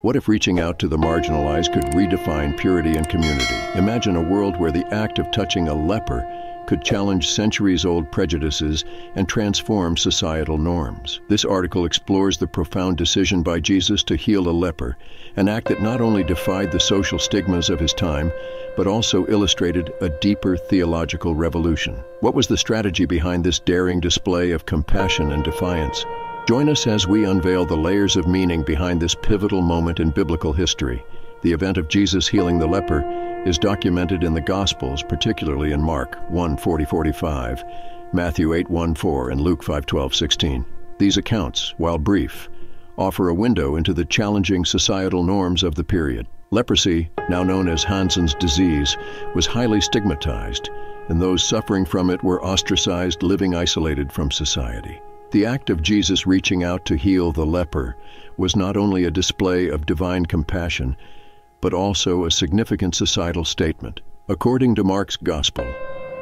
What if reaching out to the marginalized could redefine purity and community? Imagine a world where the act of touching a leper could challenge centuries-old prejudices and transform societal norms. This article explores the profound decision by Jesus to heal a leper, an act that not only defied the social stigmas of his time, but also illustrated a deeper theological revolution. What was the strategy behind this daring display of compassion and defiance? Join us as we unveil the layers of meaning behind this pivotal moment in biblical history. The event of Jesus healing the leper is documented in the Gospels, particularly in Mark 1:40-45, Matthew 8:1-4, and Luke 5:12-16. These accounts, while brief, offer a window into the challenging societal norms of the period. Leprosy, now known as Hansen's disease, was highly stigmatized, and those suffering from it were ostracized, living isolated from society. The act of Jesus reaching out to heal the leper was not only a display of divine compassion, but also a significant societal statement. According to Mark's Gospel,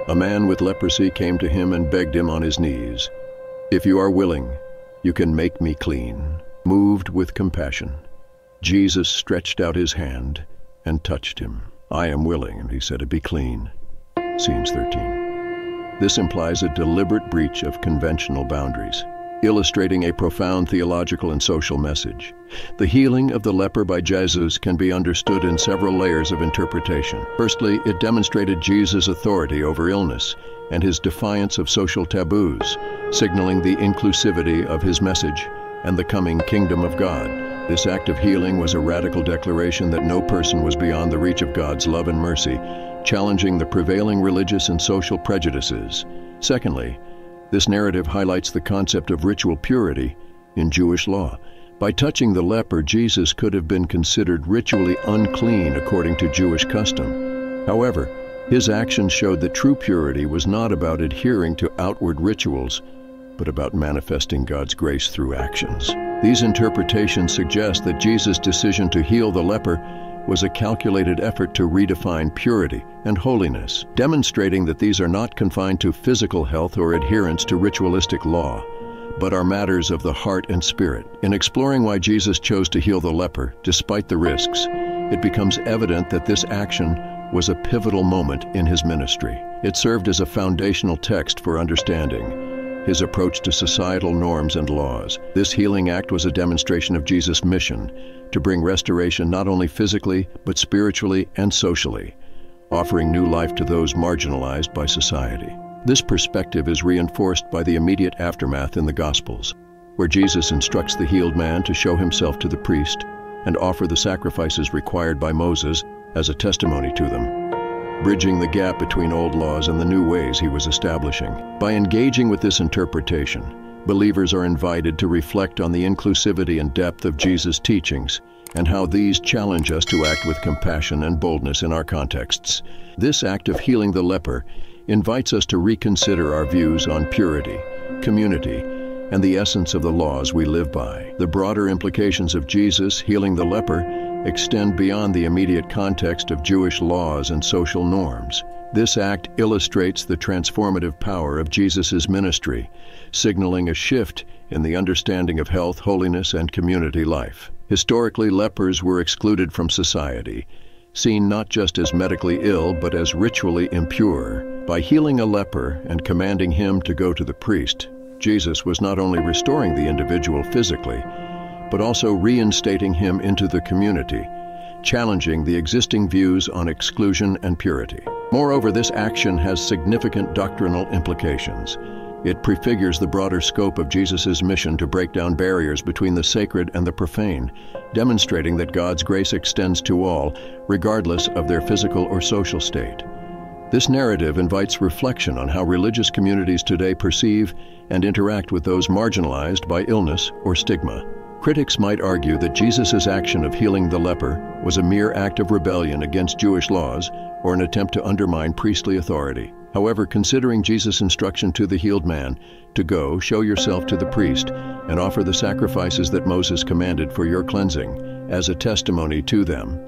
a man with leprosy came to him and begged him on his knees, "If you are willing, you can make me clean." Moved with compassion, Jesus stretched out his hand and touched him. "I am willing," he said, "to be clean." Scenes 13. This implies a deliberate breach of conventional boundaries, illustrating a profound theological and social message. The healing of the leper by Jesus can be understood in several layers of interpretation. Firstly, it demonstrated Jesus' authority over illness and his defiance of social taboos, signaling the inclusivity of his message and the coming kingdom of God. This act of healing was a radical declaration that no person was beyond the reach of God's love and mercy, challenging the prevailing religious and social prejudices. Secondly, this narrative highlights the concept of ritual purity in Jewish law. By touching the leper, Jesus could have been considered ritually unclean according to Jewish custom. However, his actions showed that true purity was not about adhering to outward rituals, but about manifesting God's grace through actions. These interpretations suggest that Jesus' decision to heal the leper was a calculated effort to redefine purity and holiness, demonstrating that these are not confined to physical health or adherence to ritualistic law, but are matters of the heart and spirit. In exploring why Jesus chose to heal the leper, despite the risks, it becomes evident that this action was a pivotal moment in his ministry. It served as a foundational text for understanding his approach to societal norms and laws. This healing act was a demonstration of Jesus' mission to bring restoration not only physically, but spiritually and socially, offering new life to those marginalized by society. This perspective is reinforced by the immediate aftermath in the Gospels, where Jesus instructs the healed man to show himself to the priest and offer the sacrifices required by Moses as a testimony to them, bridging the gap between old laws and the new ways he was establishing. By engaging with this interpretation, believers are invited to reflect on the inclusivity and depth of Jesus' teachings and how these challenge us to act with compassion and boldness in our contexts. This act of healing the leper invites us to reconsider our views on purity, community, and the essence of the laws we live by. The broader implications of Jesus healing the leper extend beyond the immediate context of Jewish laws and social norms. This act illustrates the transformative power of Jesus' ministry, signaling a shift in the understanding of health, holiness, and community life. Historically, lepers were excluded from society, seen not just as medically ill, but as ritually impure. By healing a leper and commanding him to go to the priest, Jesus was not only restoring the individual physically, but also reinstating him into the community, challenging the existing views on exclusion and purity. Moreover, this action has significant doctrinal implications. It prefigures the broader scope of Jesus' mission to break down barriers between the sacred and the profane, demonstrating that God's grace extends to all, regardless of their physical or social state. This narrative invites reflection on how religious communities today perceive and interact with those marginalized by illness or stigma. Critics might argue that Jesus' action of healing the leper was a mere act of rebellion against Jewish laws or an attempt to undermine priestly authority. However, considering Jesus' instruction to the healed man to go, show yourself to the priest, and offer the sacrifices that Moses commanded for your cleansing as a testimony to them,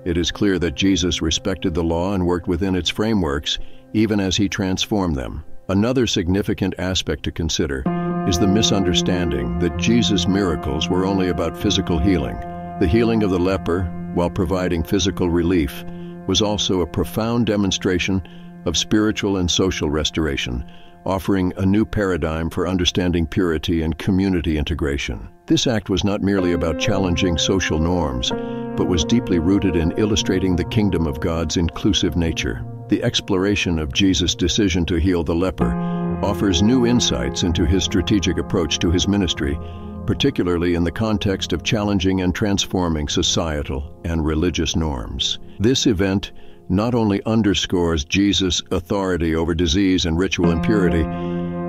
it is clear that Jesus respected the law and worked within its frameworks, even as he transformed them. Another significant aspect to consider is the misunderstanding that Jesus' miracles were only about physical healing. The healing of the leper, while providing physical relief, was also a profound demonstration of spiritual and social restoration, offering a new paradigm for understanding purity and community integration. This act was not merely about challenging social norms, but was deeply rooted in illustrating the kingdom of God's inclusive nature. The exploration of Jesus' decision to heal the leper offers new insights into his strategic approach to his ministry, particularly in the context of challenging and transforming societal and religious norms. This event not only underscores Jesus' authority over disease and ritual impurity,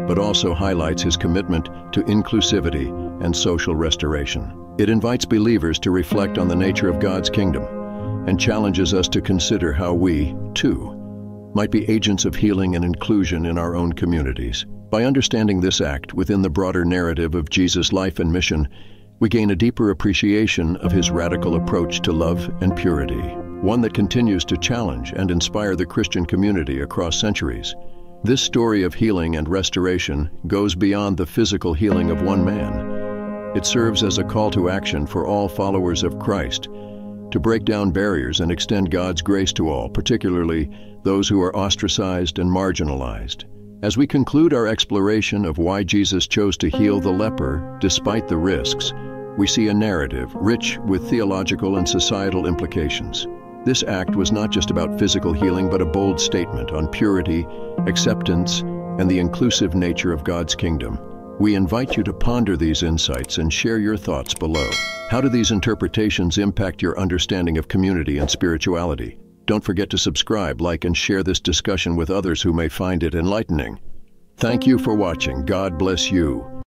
but also highlights his commitment to inclusivity and social restoration. It invites believers to reflect on the nature of God's kingdom and challenges us to consider how we, too, might be agents of healing and inclusion in our own communities. By understanding this act within the broader narrative of Jesus' life and mission, we gain a deeper appreciation of his radical approach to love and purity, one that continues to challenge and inspire the Christian community across centuries. This story of healing and restoration goes beyond the physical healing of one man. It serves as a call to action for all followers of Christ to break down barriers and extend God's grace to all, particularly those who are ostracized and marginalized. As we conclude our exploration of why Jesus chose to heal the leper despite the risks, we see a narrative rich with theological and societal implications. This act was not just about physical healing, but a bold statement on purity, acceptance, and the inclusive nature of God's kingdom. We invite you to ponder these insights and share your thoughts below. How do these interpretations impact your understanding of community and spirituality? Don't forget to subscribe, like, and share this discussion with others who may find it enlightening. Thank you for watching. God bless you.